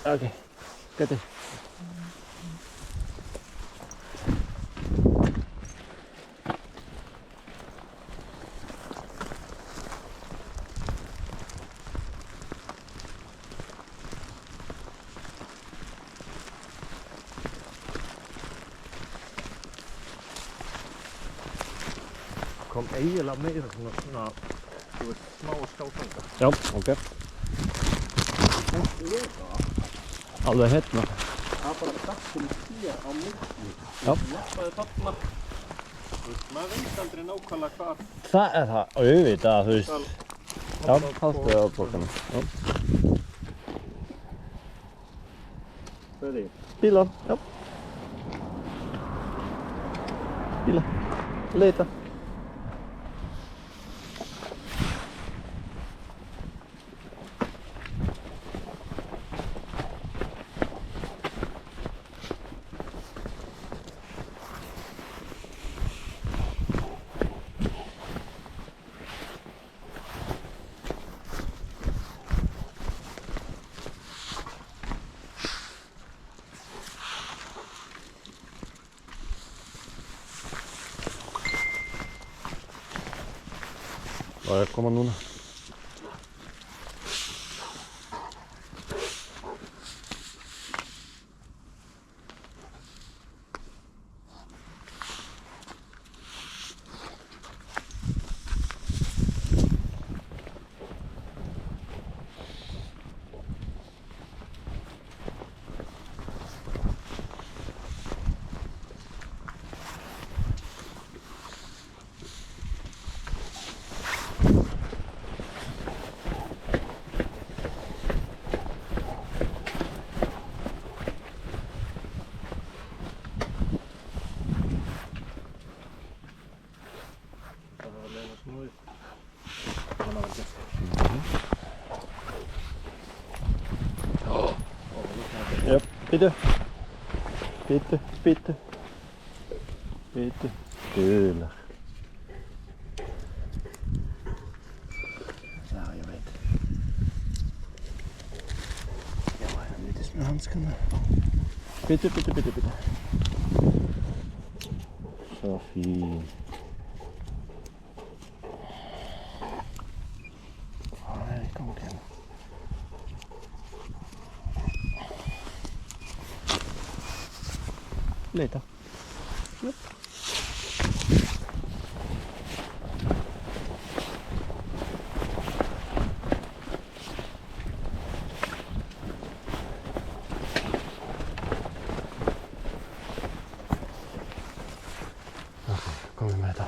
Okej, gott. Kom eiginlega meira svona, þú veist, smá skátanga. Já, ok. Alveg hérna. Það bara dagsinn hér á milli. Já. Leppaði þarna. Þú veist, maður veit aldrei nákvæmlega hvað. Það er það, auðvitað, þú veist. Já, haltu á bókanum. Já. Hvað er því? Bíla, já. Bíla, leita. Vad är komma núna? Jep, bitte. Bitte, bitte. Bitte. Kyllä. Ja, jag vet. Jag har lite med handskarna. Bitte, bitte, bitte, bitte. Så fint. Nej, kom igen. Leta. Yep. Okej, kommer med då.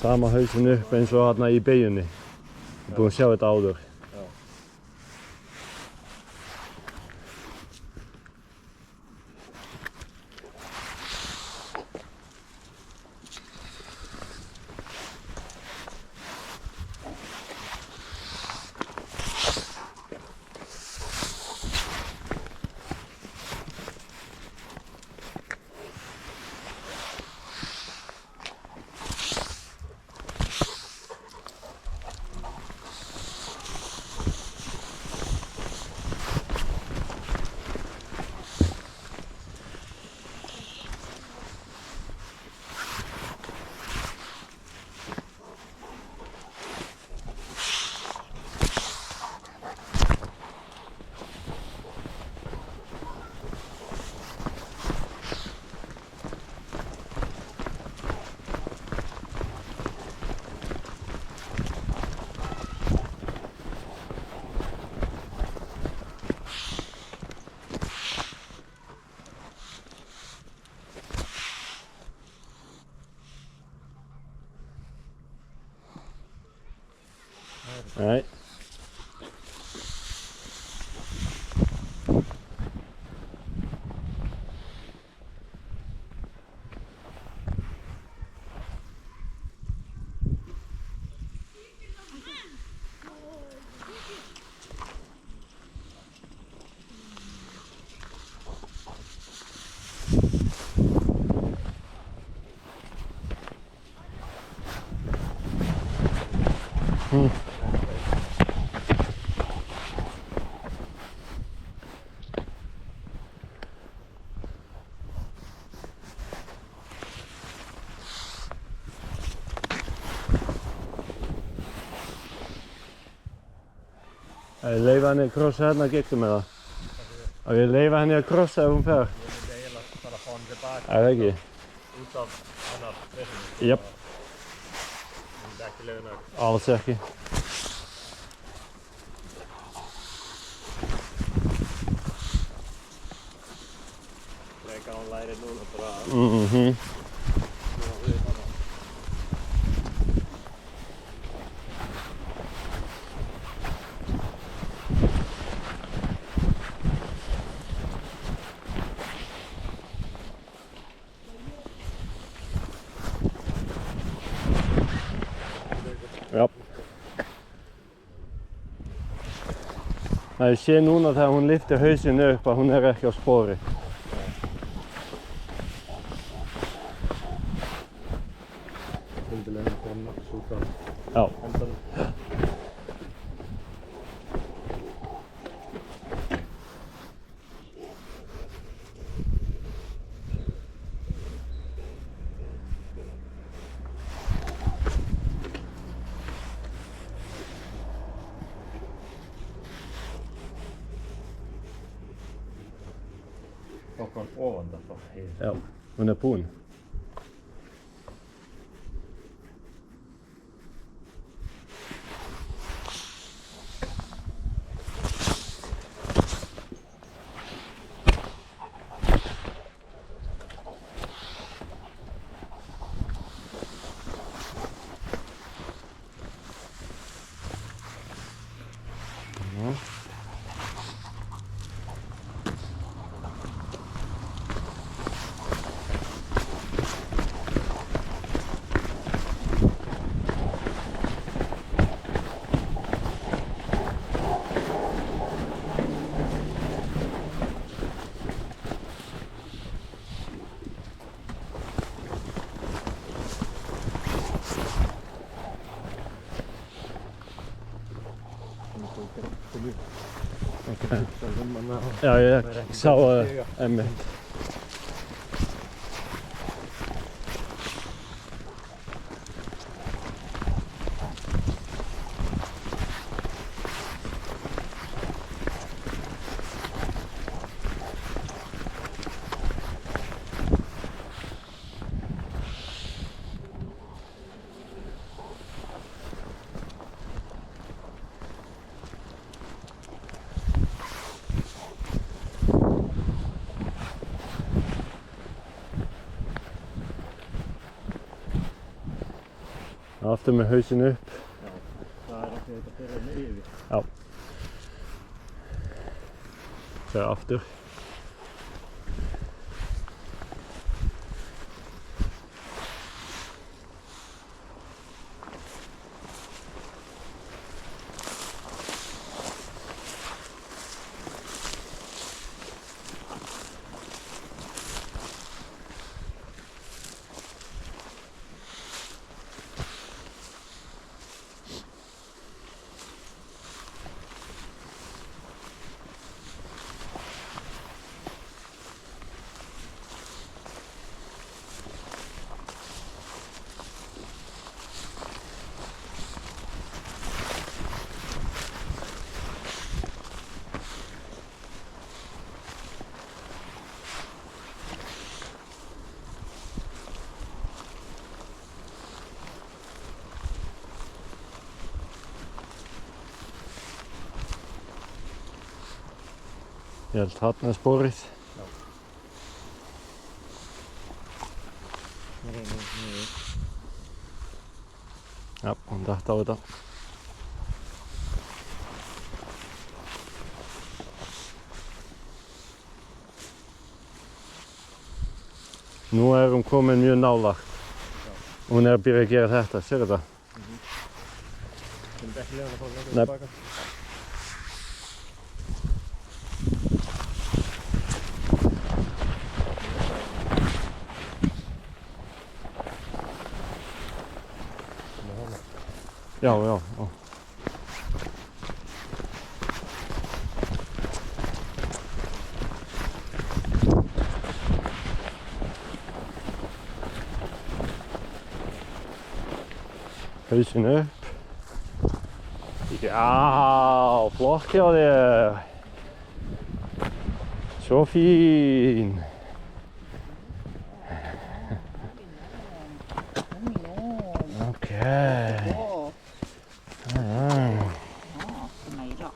Sama hausin upp eins og hérna í beygjunni. Ég er búinn að sjá þetta áður. Nei. Að ég leyfa henni að krossa hérna gegn með það? Að ég leyfa henni að krossa ef hún fer? Ég myndi eiginlega bara fá hann tilbaka. Er það ekki? Út af hennar pressinu. Jöp. Ég myndi ekki leyfa hennar. Alls ekki. Leika hann lærið núna bara. Mhm. Svona við hana. Já. Það ég sé núna þegar hún lyftir hausinn upp að hún er ekki á spori. Skyndilega hennar kom nafns út af Já. endanum. Tók hann ofan þetta heiði. Já. Hún er búin. Já, ég sá það einmitt. Aftur með hausinn upp. Já, það er ekki þetta fyrir henni yfir. Já. Svo aftur. Ég held þarna er sporið. Já. Nei. Já, hún datt á þetta. Nú er hún komin mjög nálægt. Hún er að byrja að gera þetta, sér þetta? Þú myndi ekki leiða hann að fara lengur Nei. tilbaka. Já, já, já. Hausinn upp. Já, flott hjá þér. Svo fín. Ok.